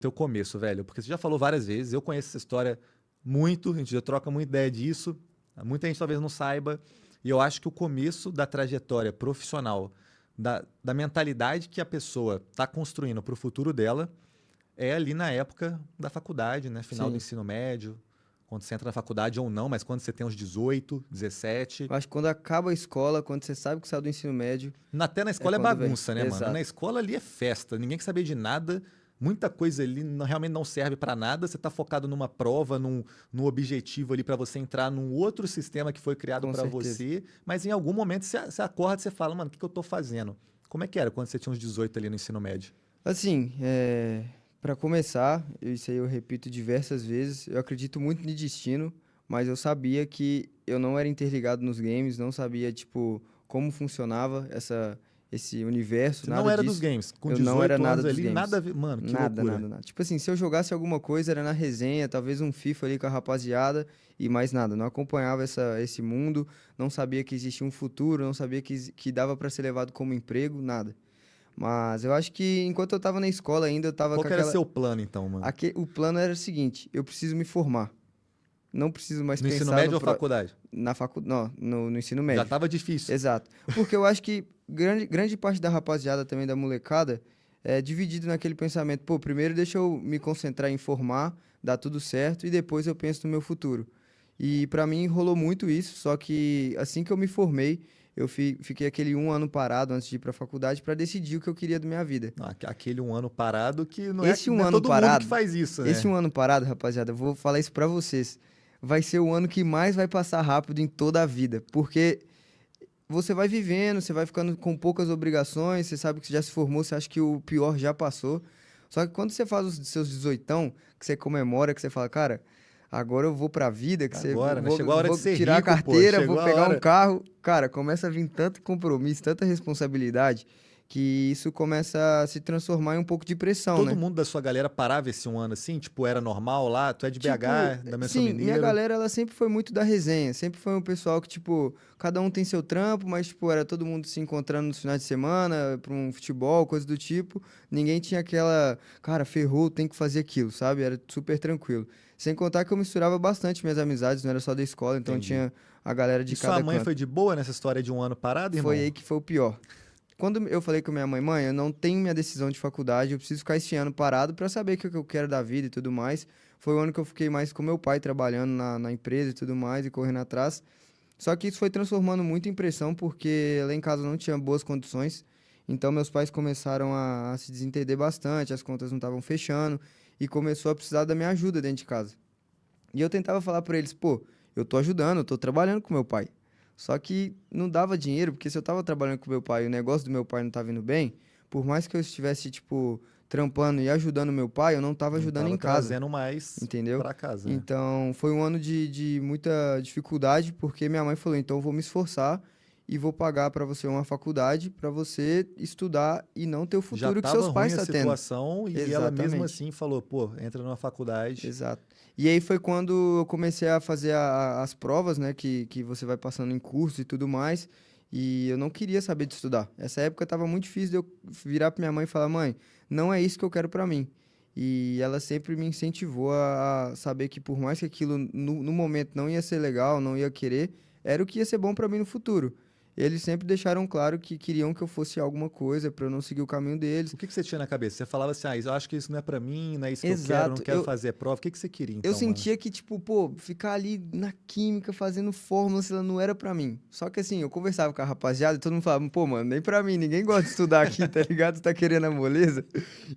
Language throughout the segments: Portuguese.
teu começo, velho? Porque você já falou várias vezes, eu conheço essa história muito, a gente já troca muita ideia disso, muita gente talvez não saiba, e eu acho que o começo da trajetória profissional, da mentalidade que a pessoa está construindo para o futuro dela, é ali na época da faculdade, né? Final do Sim. ensino médio, quando você entra na faculdade ou não, mas quando você tem uns 18, 17. Eu acho que quando acaba a escola, quando você sabe que saiu do ensino médio, Até na é escola é quando vem. bagunça, né, mano? Na Exato. escola ali é festa, ninguém quer saber de nada, muita coisa ali realmente não serve pra nada, você tá focado numa prova, num objetivo ali pra você entrar num outro sistema que foi criado Com pra certeza. você, mas em algum momento você acorda e você fala, mano, o que que eu tô fazendo? Como é que era quando você tinha uns 18 ali no ensino médio? Assim, para começar, isso aí eu repito diversas vezes, eu acredito muito no destino, mas eu sabia que eu não era interligado nos games, não sabia, tipo, como funcionava esse universo, Você não nada era dos disso. games, com Eu não era 18 nada anos dos ali, nada a games. ver. Mano, que Nada, loucura. nada, nada. Tipo assim, se eu jogasse alguma coisa era na resenha, talvez um FIFA ali com a rapaziada e mais nada. Não acompanhava esse mundo, não sabia que existia um futuro, não sabia que dava para ser levado como emprego, nada. Mas eu acho que enquanto eu tava na escola ainda, eu tava Qual com que era aquela. seu plano, então, mano? O plano era o seguinte: eu preciso me formar. Não preciso mais No ensino pensar médio ou faculdade? não, no ensino Já médio. tava difícil. Exato. Porque eu acho que grande parte da rapaziada também, da molecada, é dividido naquele pensamento: pô, primeiro deixa eu me concentrar em formar, dar tudo certo, e depois eu penso no meu futuro. E pra mim rolou muito isso, só que assim que eu me formei, eu fiquei aquele um ano parado antes de ir pra faculdade pra decidir o que eu queria da minha vida. Não, aquele um ano parado que não é, Esse um não é ano todo mundo que parado, faz isso, esse né? um ano parado, rapaziada, eu vou falar isso pra vocês. Vai ser o ano que mais vai passar rápido em toda a vida, porque você vai vivendo, você vai ficando com poucas obrigações, você sabe que você já se formou, você acha que o pior já passou. Só que quando você faz os seus 18, que você comemora, que você fala, cara, agora eu vou pra vida, que você Agora, né? Chegou a hora de vou ser tirar a rico, pô. carteira, vou Chegou a pegar um hora. carro, cara, começa a vir tanto compromisso, tanta responsabilidade, que isso começa a se transformar em um pouco de pressão, Todo né? mundo da sua galera parava esse um ano assim? Tipo, era normal lá? Tu é de Tipo, BH, também sou sim, minha mineiro. galera, ela sempre foi muito da resenha. Sempre foi um pessoal que, tipo, cada um tem seu trampo, mas, tipo, era todo mundo se encontrando nos finais de semana, pra um futebol, coisa do tipo. Ninguém tinha aquela, cara, ferrou, tem que fazer aquilo, sabe? Era super tranquilo. Sem contar que eu misturava bastante minhas amizades, não era só da escola, então Entendi. tinha a galera E de sua cada mãe canto. foi de boa nessa história de um ano parado, Foi irmão? aí que foi o pior. Quando eu falei com minha mãe, mãe, eu não tenho minha decisão de faculdade, eu preciso ficar esse ano parado pra saber o que eu quero da vida e tudo mais. Foi o ano que eu fiquei mais com meu pai trabalhando na empresa e tudo mais e correndo atrás. Só que isso foi transformando muito em pressão porque lá em casa não tinha boas condições. Então meus pais começaram a se desentender bastante, as contas não estavam fechando e começou a precisar da minha ajuda dentro de casa. E eu tentava falar pra eles, pô, eu tô ajudando, eu tô trabalhando com meu pai. Só que não dava dinheiro, porque se eu tava trabalhando com meu pai e o negócio do meu pai não tava indo bem, por mais que eu estivesse, tipo, trampando e ajudando meu pai, eu não tava Não ajudando tava em casa, trazendo mais entendeu? pra casa, né? Então, foi um ano de muita dificuldade, porque minha mãe falou, então eu vou me esforçar e vou pagar pra você uma faculdade pra você estudar e não ter o Já futuro que tava seus pais ruim a estão tendo. situação e ela mesmo Exatamente. assim falou, pô, entra numa faculdade. Exato. E aí foi quando eu comecei a fazer as provas, né, que você vai passando em curso e tudo mais, e eu não queria saber de estudar. Essa época estava muito difícil de eu virar para minha mãe e falar, mãe, não é isso que eu quero para mim. E ela sempre me incentivou a saber que por mais que aquilo no momento não ia ser legal, não ia querer, era o que ia ser bom para mim no futuro. Eles sempre deixaram claro que queriam que eu fosse alguma coisa para eu não seguir o caminho deles. O que que você tinha na cabeça? Você falava assim, eu acho que isso não é pra mim, não é isso que eu não Exato. quero fazer prova. O que que você queria Eu então, mano? sentia que, tipo, pô, ficar ali na química, fazendo fórmula, sei lá, não era pra mim. Só que assim, eu conversava com a rapaziada e todo mundo falava, pô, mano, nem pra mim, ninguém gosta de estudar aqui, tá ligado? Tu tá querendo a moleza?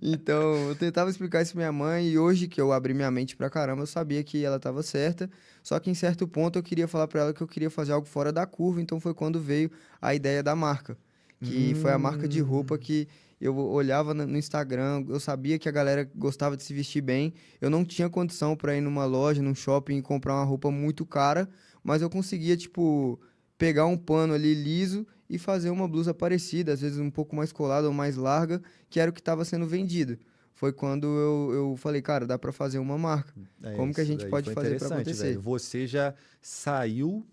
Então, eu tentava explicar isso pra minha mãe e hoje que eu abri minha mente pra caramba, eu sabia que ela tava certa. Só que em certo ponto eu queria falar pra ela que eu queria fazer algo fora da curva, então foi quando veio a ideia da marca, que foi a marca de roupa Hum, que eu olhava no Instagram, eu sabia que a galera gostava de se vestir bem. Eu não tinha condição para ir numa loja, num shopping e comprar uma roupa muito cara, mas eu conseguia, tipo, pegar um pano ali liso e fazer uma blusa parecida, às vezes um pouco mais colada ou mais larga, que era o que estava sendo vendido. Foi quando eu falei, cara, dá para fazer uma marca. é Como que a isso gente daí pode foi fazer para interessante, velho. acontecer? Você já saiu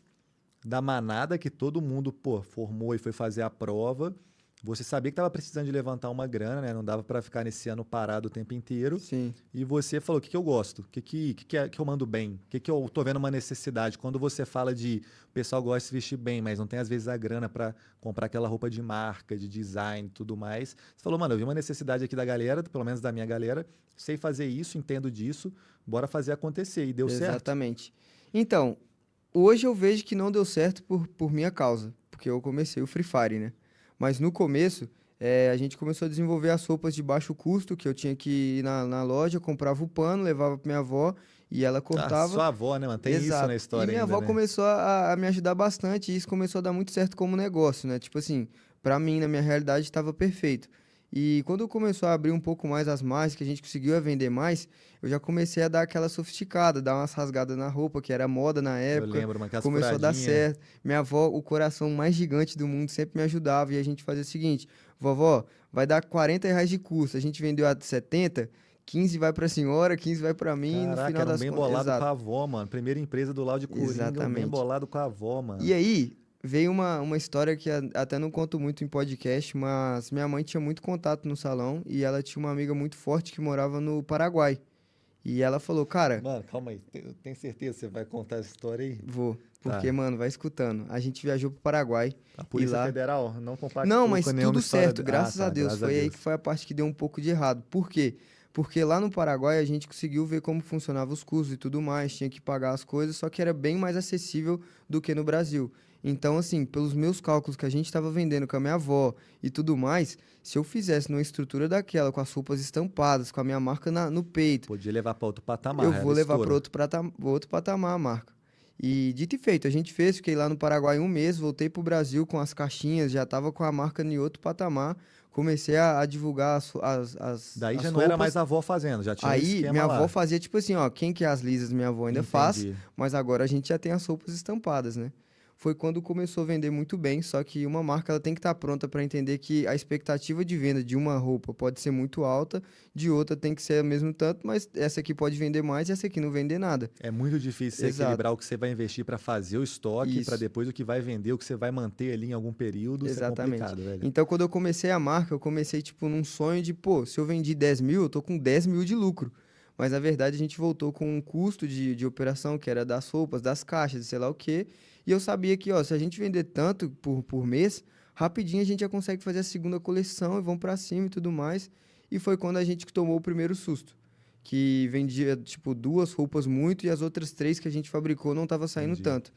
da manada que todo mundo, pô, formou e foi fazer a prova. Você sabia que estava precisando de levantar uma grana, né? Não dava para ficar nesse ano parado o tempo inteiro. Sim. E você falou: o que eu gosto? O que eu mando bem? Que eu tô vendo uma necessidade? Quando você fala de o pessoal gosta de se vestir bem, mas não tem às vezes a grana para comprar aquela roupa de marca, de design e tudo mais. Você falou: mano, eu vi uma necessidade aqui da galera, pelo menos da minha galera, sei fazer isso, entendo disso, bora fazer acontecer. E deu certo. Exatamente. Então, hoje eu vejo que não deu certo por minha causa, porque eu comecei o Free Fire, né? Mas no começo, a gente começou a desenvolver as roupas de baixo custo, que eu tinha que ir na loja, comprava o pano, levava para minha avó e ela Ah, cortava. sua avó, né, mano? Tem isso na Exato. E história minha ainda, avó né? começou a me ajudar bastante e isso começou a dar muito certo como negócio, né? Tipo assim, pra mim, na minha realidade, estava perfeito. E quando começou a abrir um pouco mais as margens, que a gente conseguiu a vender mais, eu já comecei a dar aquela sofisticada, dar umas rasgadas na roupa, que era moda na Eu época, lembro, mano, aquelas começou a dar furadinhas. certo. Minha avó, o coração mais gigante do mundo, sempre me ajudava e a gente fazia o seguinte: vovó, vai dar R$ 40 de custo, a gente vendeu a 70, 15 vai pra senhora, 15 vai pra mim, no Caraca, final era um das bem contas. bolado com Exato, a avó, mano. Primeira empresa do Lau de Coringa, um bem exatamente. bolado com a avó, E mano. aí, veio uma história que até não conto muito em podcast, mas minha mãe tinha muito contato no salão e ela tinha uma amiga muito forte que morava no Paraguai. E ela falou, cara, Mano, calma aí. Tem certeza que você vai contar essa história aí? vou. Porque, Tá. mano, vai escutando. A gente viajou pro Paraguai A e Polícia lá. Federal não Não, compactua com mas nenhuma tudo história. certo, Ah, graças a tá. Deus. Graças a Foi aí Deus. que foi a parte que deu um pouco de errado. Por quê? Porque lá no Paraguai a gente conseguiu ver como funcionava os custos e tudo mais, tinha que pagar as coisas, só que era bem mais acessível do que no Brasil. Então, assim, pelos meus cálculos que a gente estava vendendo com a minha avó e tudo mais, se eu fizesse numa estrutura daquela, com as roupas estampadas, com a minha marca no peito, Podia levar pra outro patamar, eu era vou levar para estouro. outro patamar a marca. E dito e feito, a gente fez, fiquei lá no Paraguai um mês, voltei pro Brasil com as caixinhas, já tava com a marca em outro patamar, comecei a divulgar Daí as já não era mais roupas. a avó fazendo, já tinha o Aí minha esquema avó lá. fazia tipo assim, ó, quem quer as lisas, minha avó ainda faz, Entendi. mas agora a gente já tem as roupas estampadas, né? Foi quando começou a vender muito bem, só que uma marca ela tem que estar pronta para entender que a expectativa de venda de uma roupa pode ser muito alta, de outra tem que ser o mesmo tanto, mas essa aqui pode vender mais e essa aqui não vender nada. É muito difícil você Exato. equilibrar o que você vai investir pra fazer o estoque, pra Isso. depois o que vai vender, o que você vai manter ali em algum período. Isso é Exatamente. complicado, velho. Então, quando eu comecei a marca, eu comecei, tipo, num sonho de, pô, se eu vendi 10 mil, eu tô com 10 mil de lucro. Mas, na verdade, a gente voltou com um custo de operação, que era das roupas, das caixas, sei lá o quê. E eu sabia que, ó, se a gente vender tanto por mês, rapidinho a gente já consegue fazer a segunda coleção e vão pra cima e tudo mais. E foi quando a gente tomou o primeiro susto. Que vendia, tipo, duas roupas muito e as outras três que a gente fabricou não tava saindo Entendi. tanto.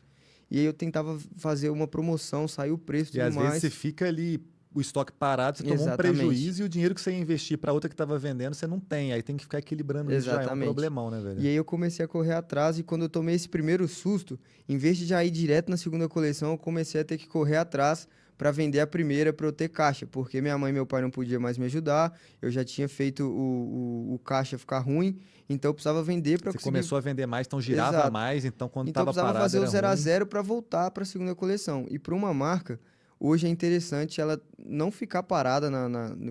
E aí eu tentava fazer uma promoção, sair o preço e E tudo às vezes você mais. fica ali, o estoque parado, você tomou um Exatamente. prejuízo e o dinheiro que você ia investir para outra que estava vendendo, você não tem. Aí tem que ficar equilibrando isso, já é um Exatamente. problemão, né, E velho? aí eu comecei a correr atrás e quando eu tomei esse primeiro susto, em vez de já ir direto na segunda coleção, eu comecei a ter que correr atrás para vender a primeira para eu ter caixa, porque minha mãe e meu pai não podiam mais me ajudar, eu já tinha feito o caixa ficar ruim, então eu precisava vender para Você conseguir. começou a vender mais, então girava Exato. mais, então quando Então eu estava precisava parado fazer o era zero a ruim. zero para voltar para a segunda coleção. E para uma marca, hoje é interessante ela não ficar parada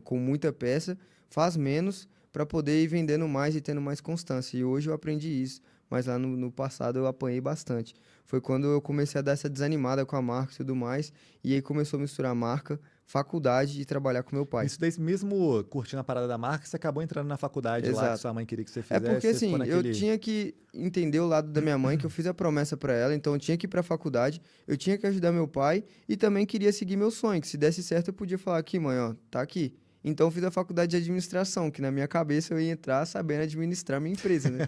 com muita peça, faz menos para poder ir vendendo mais e tendo mais constância. E hoje eu aprendi isso, mas lá no passado eu apanhei bastante. Foi quando eu comecei a dar essa desanimada com a marca e tudo mais, e aí começou a misturar marca, faculdade e trabalhar com meu pai. Isso daí, mesmo curtindo a parada da marca, você acabou entrando na faculdade lá que Exato. sua mãe queria que você É fizesse, porque você ficou assim, eu naquele. tinha que entender o lado da minha mãe, que eu fiz a promessa pra ela, então eu tinha que ir pra faculdade, eu tinha que ajudar meu pai e também queria seguir meu sonho, que se desse certo eu podia falar aqui, mãe, ó, tá aqui. Então eu fiz a faculdade de administração, que na minha cabeça eu ia entrar sabendo administrar minha empresa, né?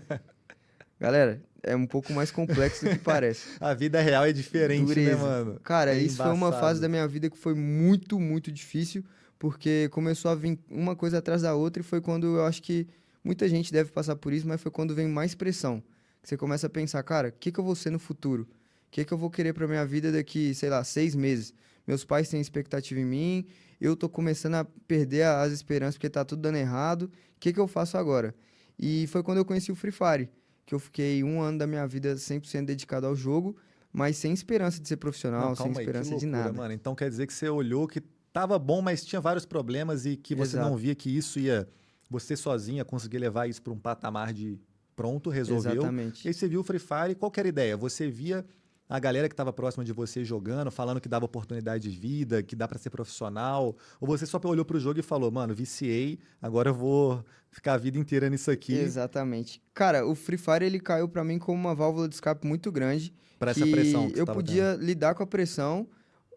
Galera, é um pouco mais complexo do que parece. A vida real é diferente, né, Dureza. mano? Cara, É isso foi uma fase da embaçado. minha vida que foi muito, muito difícil, porque começou a vir uma coisa atrás da outra e foi quando eu acho que muita gente deve passar por isso, mas foi quando vem mais pressão. Que você começa a pensar, cara, o que que eu vou ser no futuro? O que que eu vou querer pra minha vida daqui, sei lá, 6 meses? Meus pais têm expectativa em mim, eu tô começando a perder as esperanças porque tá tudo dando errado. O que que eu faço agora? E foi quando eu conheci o Free Fire, que eu fiquei um ano da minha vida 100% dedicado ao jogo, mas sem esperança de ser Não, profissional, sem calma aí, que esperança de loucura, nada. mano. Então quer dizer que você olhou que tava bom, mas tinha vários problemas e que você não Exato, via que isso ia, você sozinha conseguir levar isso para um patamar de pronto, resolveu. E exatamente. aí você viu o Free Fire, e qual que era a ideia? Você via a galera que estava próxima de você jogando, falando que dava oportunidade de vida, que dá para ser profissional? Ou você só olhou pro jogo e falou, mano, viciei, agora eu vou ficar a vida inteira nisso aqui Exatamente. Cara, o Free Fire ele caiu pra mim como uma válvula de escape muito grande, para essa pressão que que você eu tava tendo? podia lidar com a pressão,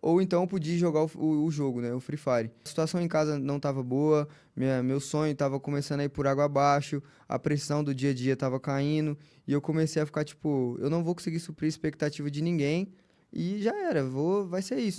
ou então eu podia jogar o jogo, né? O Free Fire. A situação em casa não tava boa, meu sonho tava começando a ir por água abaixo, a pressão do dia a dia tava caindo, e eu comecei a ficar tipo, eu não vou conseguir suprir a expectativa de ninguém, e já era, vai ser isso.